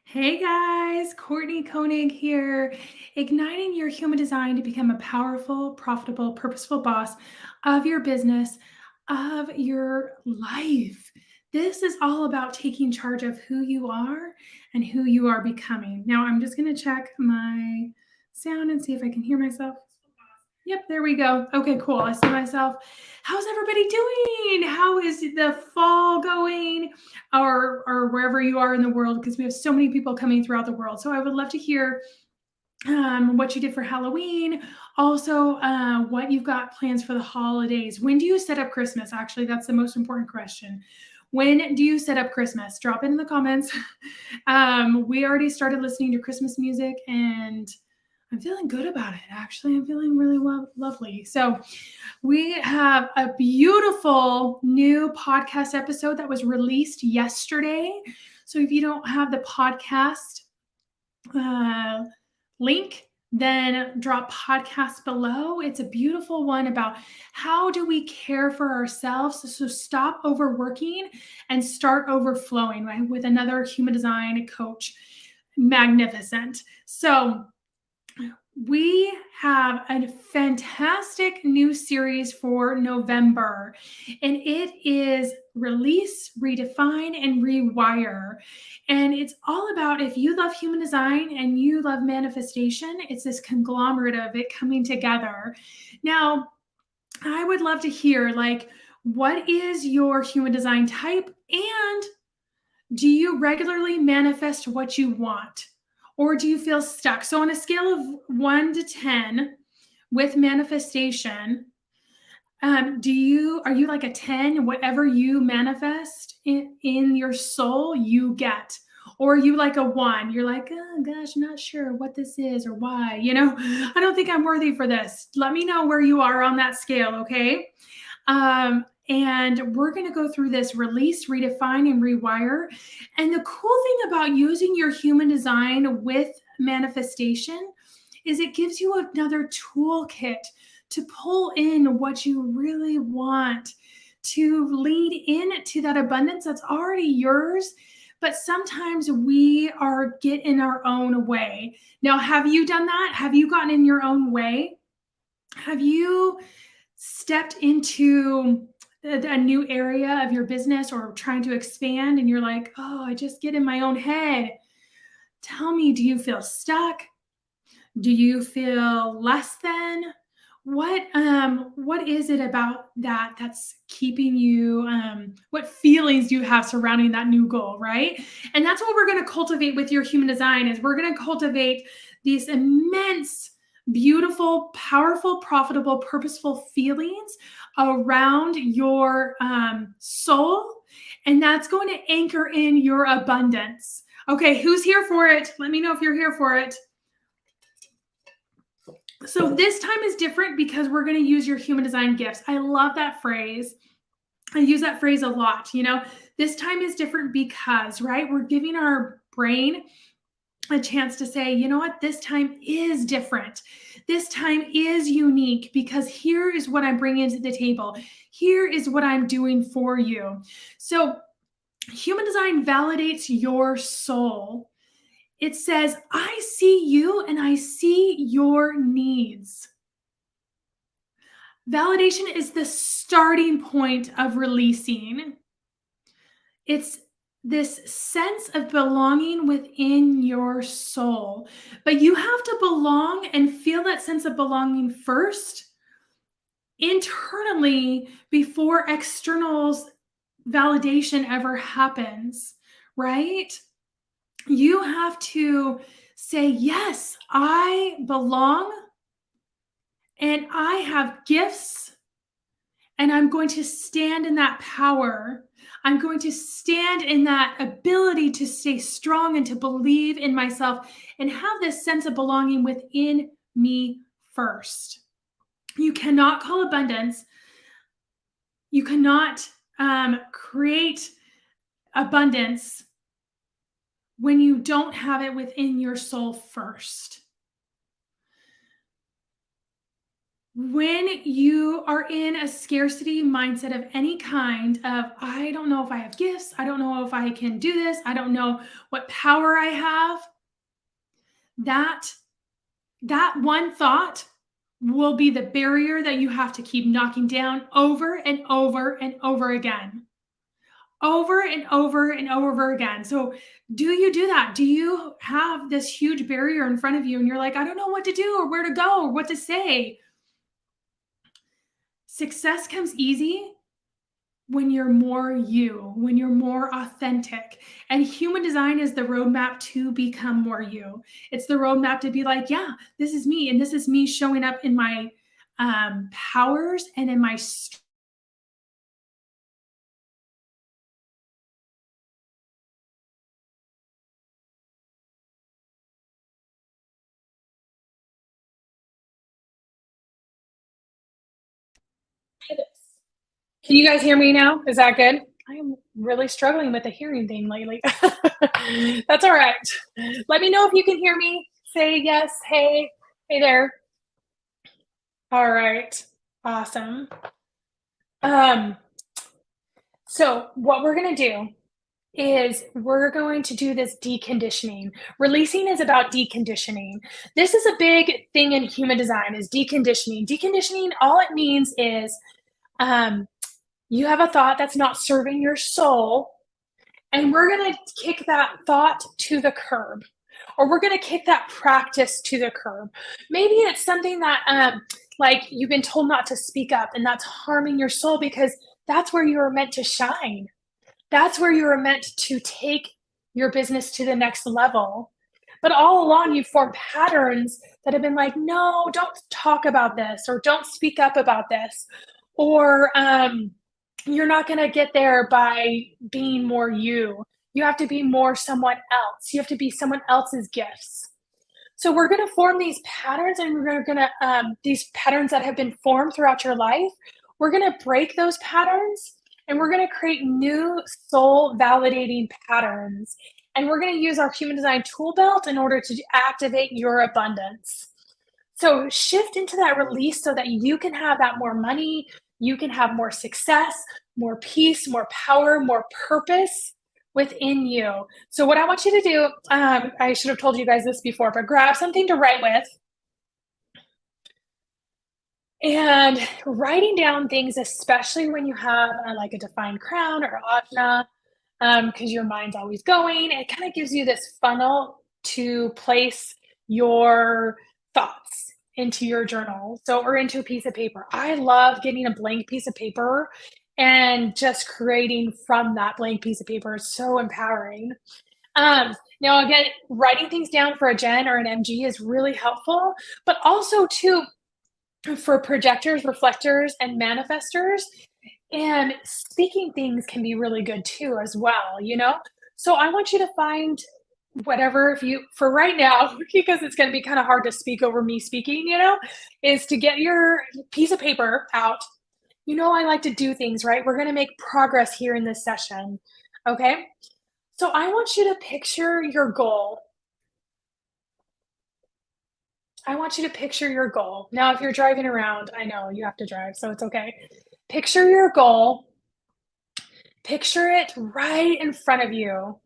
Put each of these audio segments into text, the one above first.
Hey guys, Courtney Koenig here, igniting your human design to become a powerful, profitable, purposeful boss of your business, of your life. This is all about taking charge of who you are and who you are becoming. Now, I'm just going to check my sound and see if I can hear myself. Yep, there we go. Okay, cool. I see myself. How's everybody doing? How is the fall going? Or wherever you are in the world, because we have so many people coming throughout the world. So I would love to hear what you did for Halloween. Also, what you've got plans for the holidays. When do you set up Christmas? Actually, that's the most important question. When do you set up Christmas? Drop it in the comments. We already started listening to Christmas music and I'm feeling good about it. Actually, I'm feeling really lovely. So, we have a beautiful new podcast episode that was released yesterday. So, if you don't have the podcast uh, link, then drop podcast below. It's a beautiful one about how do we care for ourselves. So stop overworking and start overflowing, right? With another human design coach. Magnificent. So we have a fantastic new series for November, and it is Release, Redefine, and Rewire. And it's all about if you love human design and you love manifestation, it's this conglomerate of it coming together. Now, I would love to hear what is your human design type, and do you regularly manifest what you want? Or do you feel stuck? So, on a scale of 1 to 10 with manifestation, are you like a 10? Whatever you manifest in your soul, you get. Or are you like a 1? You're like, oh gosh, not sure what this is or why. I don't think I'm worthy for this. Let me know where you are on that scale, okay? And we're going to go through this release, redefine, and rewire. And the cool thing about using your human design with manifestation is it gives you another toolkit to pull in what you really want, to lead into that abundance that's already yours. But sometimes we get in our own way. Now, have you done that? Have you gotten in your own way? Have you stepped into a new area of your business or trying to expand and you're like, oh, I just get in my own head? Tell me, do you feel stuck? Do you feel less than? What is it about that that's keeping you, what feelings do you have surrounding that new goal, right? And that's what we're going to cultivate with your human design is we're going to cultivate these immense, beautiful, powerful, profitable, purposeful feelings around your soul, and that's going to anchor in your abundance. Okay, who's here for it? Let me know if you're here for it. So this time is different because we're going to use your human design gifts. I love that phrase. I use that phrase a lot. This time is different because, right? We're giving our brain a chance to say, you know what? This time is different. This time is unique because here is what I'm bringing to the table. Here is what I'm doing for you. So human design validates your soul. It says, I see you and I see your needs. Validation is the starting point of releasing. It's this sense of belonging within your soul. But you have to belong and feel that sense of belonging first internally before external validation ever happens, right? You have to say, yes, I belong and I have gifts and I'm going to stand in that power. I'm going to stand in that ability to stay strong and to believe in myself and have this sense of belonging within me first. You cannot call abundance. You cannot create abundance when you don't have it within your soul first. When you are in a scarcity mindset of any kind of, I don't know if I have gifts, I don't know if I can do this, I don't know what power I have, that that one thought will be the barrier that you have to keep knocking down over and over and over again. Over and over and over again. So, do you do that? Do you have this huge barrier in front of you and you're like, I don't know what to do or where to go or what to say? Success comes easy when you're more you, when you're more authentic. And human design is the roadmap to become more you. It's the roadmap to be like, yeah, this is me. And this is me showing up in my powers and in my strengths. Can you guys hear me now? Is that good? I am really struggling with the hearing thing lately. That's all right. Let me know if you can hear me. Say yes. Hey, hey there. All right. Awesome. Um, so what we're gonna do is we're going to do this deconditioning. Releasing is about deconditioning. This is a big thing in human design is deconditioning. Deconditioning, all it means is um, you have a thought that's not serving your soul, and we're going to kick that thought to the curb, or we're going to kick that practice to the curb. Maybe it's something that like you've been told not to speak up, and that's harming your soul because that's where you were meant to shine. That's where you were meant to take your business to the next level. But all along, you've formed patterns that have been like, no, don't talk about this, or don't speak up about this, or you're not going to get there by being more you. You have to be more someone else. You have to be someone else's gifts. So we're going to form these patterns, and we're going to these patterns that have been formed throughout your life. We're going to break those patterns, and we're going to create new soul validating patterns. And we're going to use our human design tool belt in order to activate your abundance. So shift into that release so that you can have that more money, you can have more success, more peace, more power, more purpose within you. So what I want you to do, I should have told you guys this before, but grab something to write with. And writing down things, especially when you have like a defined crown or ajna, because your mind's always going, it kind of gives you this funnel to place your thoughts into your journal, so or into a piece of paper. I love getting a blank piece of paper and just creating from that blank piece of paper. It's so empowering. Now again, writing things down for a Gen or an MG is really helpful, but also too for projectors, reflectors, and manifestors. And speaking things can be really good too, as well, you know? So I want you to find whatever, if you, for right now, because it's going to be kind of hard to speak over me speaking, you know, is to get your piece of paper out. You know, I like to do things, right? We're going to make progress here in this session. Okay. So I want you to picture your goal. I want you to picture your goal. Now, if you're driving around, I know you have to drive, so it's okay. Picture your goal. Picture it right in front of you.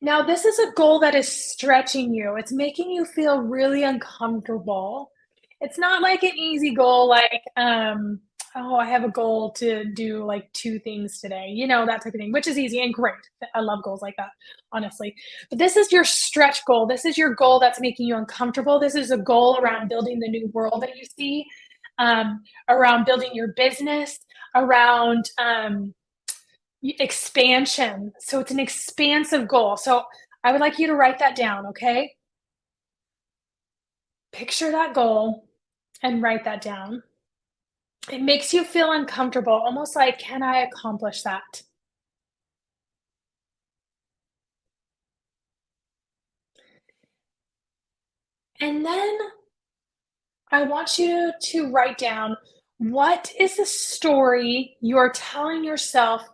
Now, this is a goal that is stretching you. It's making you feel really uncomfortable. It's not like an easy goal, like, oh, I have a goal to do like two things today, you know, that type of thing, which is easy and great. I love goals like that, honestly. But this is your stretch goal. This is your goal that's making you uncomfortable. This is a goal around building the new world that you see, around building your business, around expansion. So it's an expansive goal. So I would like you to write that down, okay? Picture that goal and write that down. It makes you feel uncomfortable, almost like, can I accomplish that? And then I want you to write down, what is the story you're telling yourself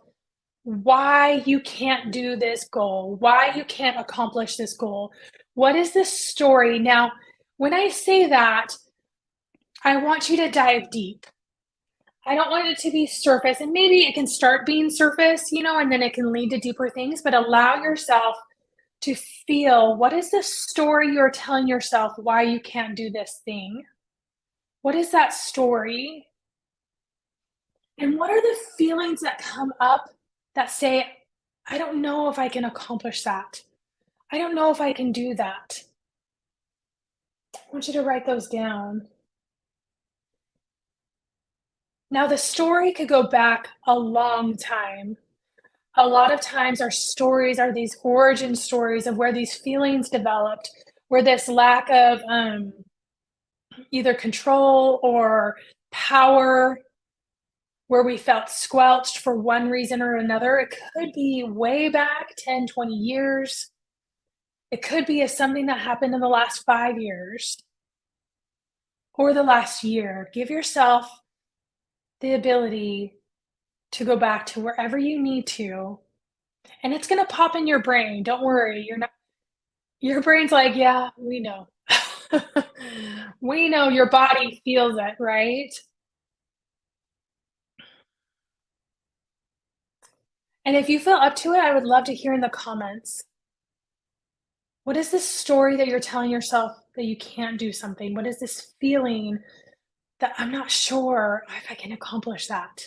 why you can't do this goal, why you can't accomplish this goal? What is the story? Now, when I say that, I want you to dive deep. I don't want it to be surface, and maybe it can start being surface, and then it can lead to deeper things, but allow yourself to feel what is the story you're telling yourself why you can't do this thing? What is that story? And what are the feelings that come up that say, I don't know if I can accomplish that. I don't know if I can do that. I want you to write those down. Now, the story could go back a long time. A lot of times, our stories are these origin stories of where these feelings developed, where this lack of either control or power, where we felt squelched for one reason or another. It could be way back 10, 20 years. It could be as something that happened in the last 5 years or the last year. Give yourself the ability to go back to wherever you need to. And it's going to pop in your brain. Don't worry. You're not, your brain's like, yeah, we know. We know your body feels it, right? And if you feel up to it, I would love to hear in the comments. What is this story that you're telling yourself that you can't do something? What is this feeling that I'm not sure if I can accomplish that?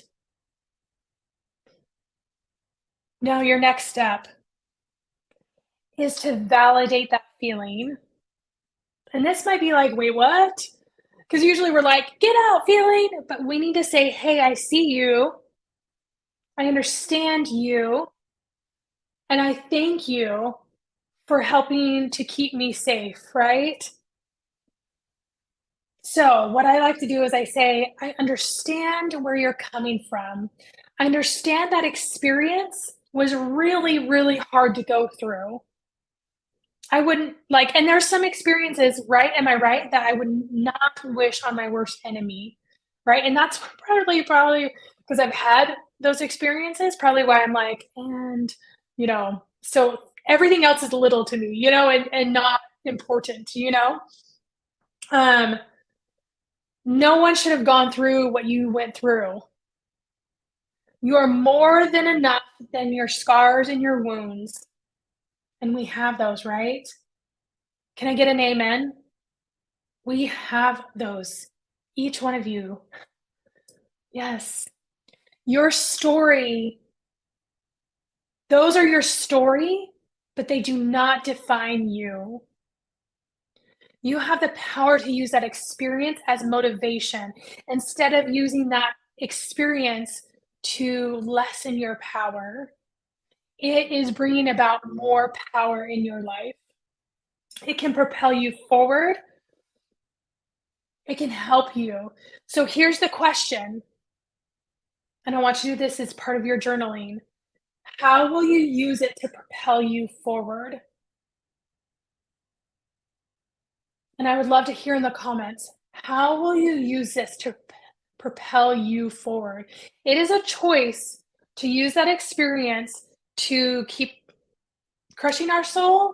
Now, your next step is to validate that feeling. And this might be like, wait, what? Because usually we're like, get out feeling, but we need to say, hey, I see you. I understand you. And I thank you for helping to keep me safe, right? So, what I like to do is I say, I understand where you're coming from. I understand that experience was really, really hard to go through. I wouldn't like, and there's some experiences, right? Am I right? That I would not wish on my worst enemy, right? And that's probably because I've had those experiences, probably why I'm like, and, so everything else is little to me, and not important. Um, no one should have gone through what you went through. You are more than enough than your scars and your wounds. And we have those, right? Can I get an amen? We have those. Each one of you. Yes. Your story, those are your story, but they do not define you. You have the power to use that experience as motivation instead of using that experience to lessen your power. It is bringing about more power in your life. It can propel you forward. It can help you. So here's the question, and I want you to do this as part of your journaling. How will you use it to propel you forward? And I would love to hear in the comments, how will you use this to propel you forward? It is a choice to use that experience to keep crushing our soul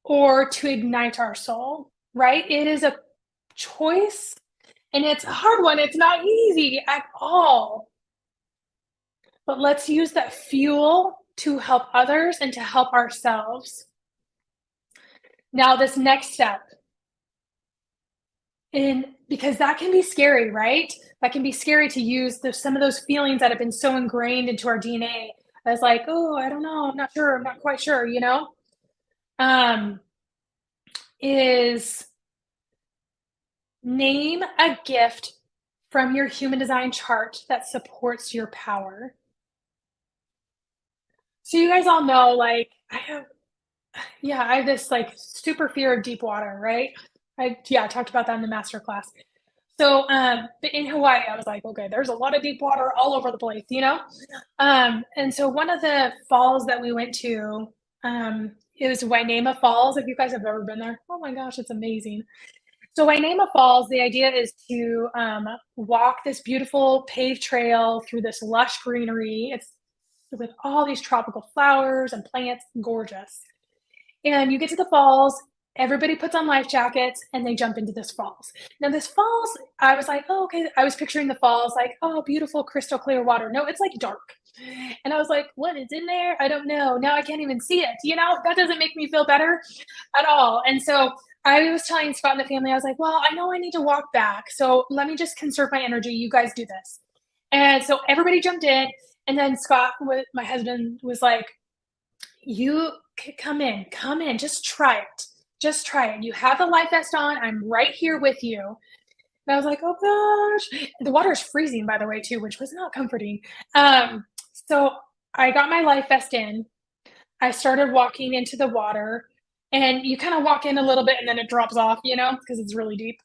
or to ignite our soul, right? It is a choice and it's a hard one. It's not easy at all. But let's use that fuel to help others and to help ourselves. Now, this next step, and because that can be scary, right? That can be scary to use some of those feelings that have been so ingrained into our DNA as like, oh, I don't know, I'm not sure, I'm not quite sure, um, is name a gift from your human design chart that supports your power. So you guys all know, like, I have this like super fear of deep water, right? I talked about that in the master class. So, but in Hawaii, I was like, okay, there's a lot of deep water all over the place. And so one of the falls that we went to, it was Wainema Falls. If you guys have ever been there, oh my gosh, it's amazing. So Wainema Falls, the idea is to walk this beautiful paved trail through this lush greenery. It's with all these tropical flowers and plants, gorgeous. And you get to the falls, Everybody puts on life jackets and they jump into this falls. Now, this falls, I was like, oh, okay. I was picturing the falls like, oh, beautiful crystal clear water. No, it's like dark. And I was like, what is in there? I don't know. Now I can't even see it. That doesn't make me feel better at all. And so I was telling Scott and the family, I was like, well, I know I need to walk back. So let me just conserve my energy. You guys do this. And so everybody jumped in. And then Scott, with my husband, was like, you come in, just try it. Just try it. You have the life vest on. I'm right here with you. And I was like, oh gosh. The water is freezing, by the way, too, which was not comforting. So I got my life vest in. I started walking into the water, and you kind of walk in a little bit and then it drops off, because it's really deep.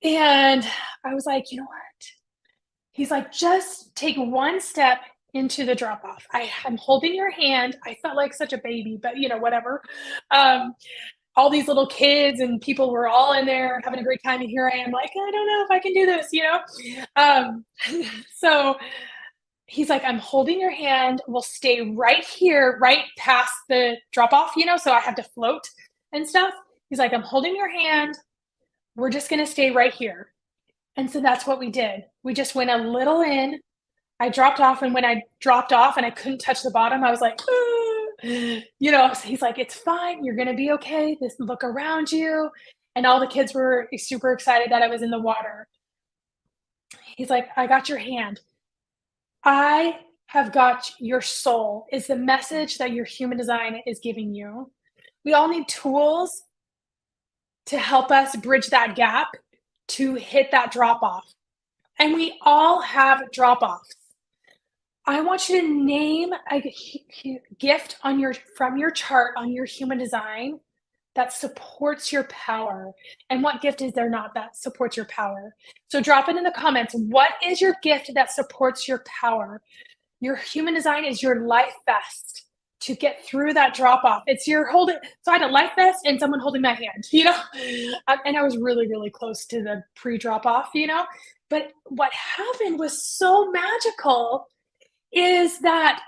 And I was like, you know what? He's like, just take one step into the drop off. I'm holding your hand. I felt like such a baby, but whatever. Um, all these little kids and people were all in there having a great time. And here I am, like, I don't know if I can do this. Um, so he's like, I'm holding your hand. We'll stay right here, right past the drop off, so I have to float and stuff. He's like, I'm holding your hand. We're just going to stay right here. And so that's what we did. We just went a little in. I dropped off, and when I dropped off and I couldn't touch the bottom, I was like, so he's like, it's fine. You're going to be okay. Just look around you. And all the kids were super excited that I was in the water. He's like, I got your hand. I have got your soul, is the message that your human design is giving you. We all need tools to help us bridge that gap to hit that drop off. And we all have drop offs. I want you to name a gift from your chart on your human design that supports your power. And what gift is there not that supports your power? So drop it in the comments. What is your gift that supports your power? Your human design is your life vest to get through that drop off. It's your holding. So I had a life vest and someone holding my hand, and I was really, really close to the pre drop off, but what happened was so magical is that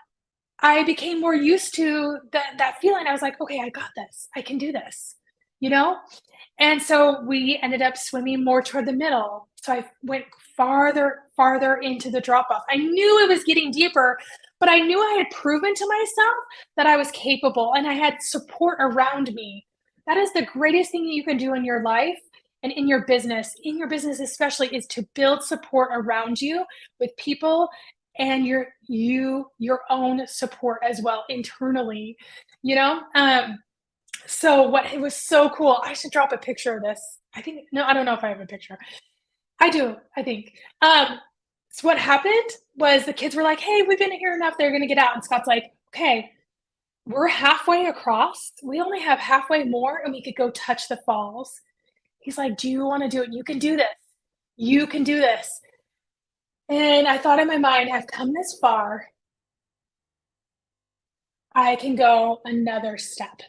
I became more used to that feeling. I was like, okay, I got this. I can do this, And so we ended up swimming more toward the middle. So I went farther into the drop off. I knew it was getting deeper, but I knew I had proven to myself that I was capable and I had support around me. That is the greatest thing that you can do in your life and in your business especially, is to build support around you with people and your own support as well internally, so what it was so cool. I should drop a picture of this. I don't know if I have a picture. I do, I think. So what happened was the kids were like, hey, we've been here enough. They're going to get out. And Scott's like, okay, we're halfway across. We only have halfway more and we could go touch the falls. He's like, do you want to do it? You can do this. You can do this. And I thought in my mind, I've come this far. I can go another step.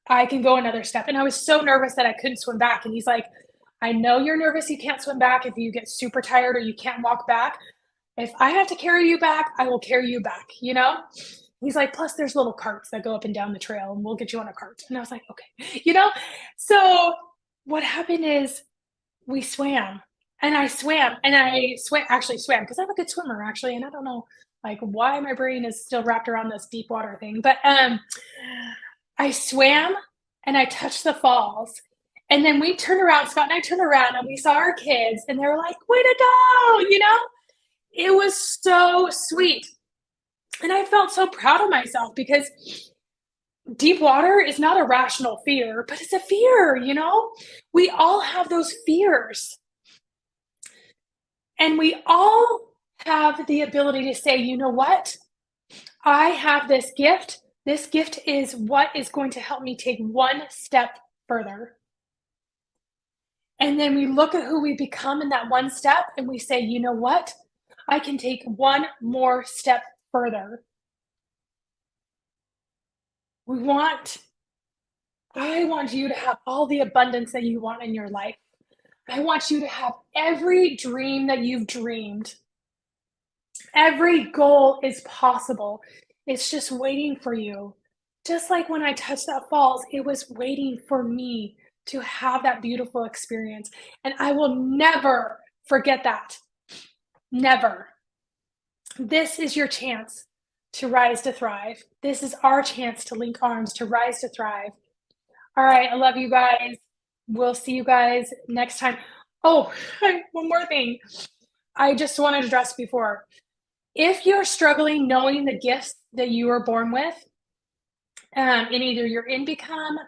And I was so nervous that I couldn't swim back. And he's like, I know you're nervous. You can't swim back if you get super tired or you can't walk back. If I have to carry you back, I will carry you back, He's like, plus there's little carts that go up and down the trail and we'll get you on a cart. And I was like, okay, So what happened is we swam and I actually swam because I'm a good swimmer actually. And I don't know like why my brain is still wrapped around this deep water thing, but I swam and I touched the falls. And then we turned around, Scott and I turned around and we saw our kids and they were like, way to go, It was so sweet. And I felt so proud of myself because deep water is not a rational fear, but it's a fear, We all have those fears. And we all have the ability to say, you know what? I have this gift. This gift is what is going to help me take one step further. And then we look at who we become in that one step and we say, you know what? I can take one more step further. I want you to have all the abundance that you want in your life. I want you to have every dream that you've dreamed. Every goal is possible. It's just waiting for you. Just like when I touched that falls, it was waiting for me to have that beautiful experience. And I will never forget that. Never. This is your chance to rise to thrive. This is our chance to link arms to rise to thrive. All right. I love you guys. We'll see you guys next time. Oh, one more thing I just wanted to address before. If you're struggling knowing the gifts that you were born with, in either you're in Become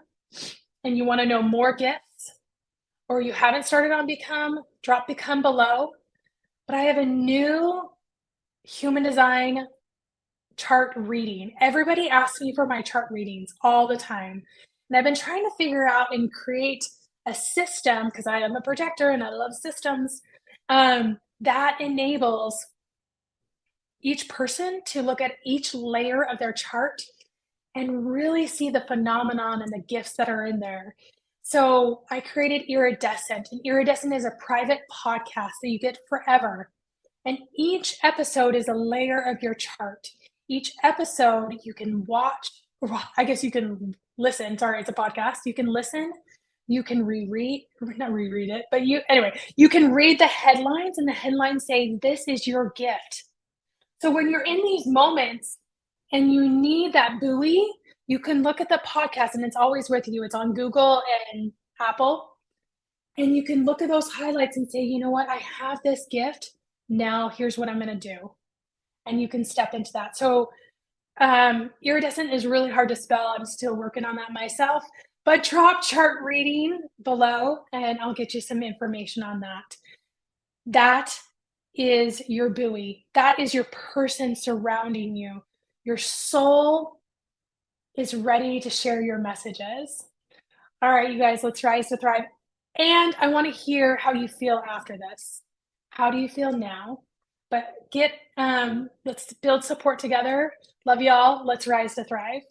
and you want to know more gifts, or you haven't started on Become, drop Become below. But I have a new human design chart reading. Everybody asks me for my chart readings all the time. And I've been trying to figure out and create a system because I am a projector and I love systems that enables each person to look at each layer of their chart and really see the phenomenon and the gifts that are in there. So I created Iridescent, and Iridescent is a private podcast that you get forever. And each episode is a layer of your chart. Each episode you can watch, or I guess you can listen. Sorry, it's a podcast. You can listen, you can reread, not reread it, but you can read the headlines, and the headlines say, "This is your gift." So when you're in these moments and you need that buoy, you can look at the podcast and it's always with you. It's on Google and Apple. And you can look at those highlights and say, you know what? I have this gift. Now here's what I'm going to do. And you can step into that. So, iridescent is really hard to spell. I'm still working on that myself. But drop chart reading below and I'll get you some information on that. That is your buoy. That is your person surrounding you. Your soul is ready to share your messages. All right, you guys, let's rise to thrive. And I want to hear how you feel after this. How do you feel now? But let's build support together. Love y'all. Let's rise to thrive.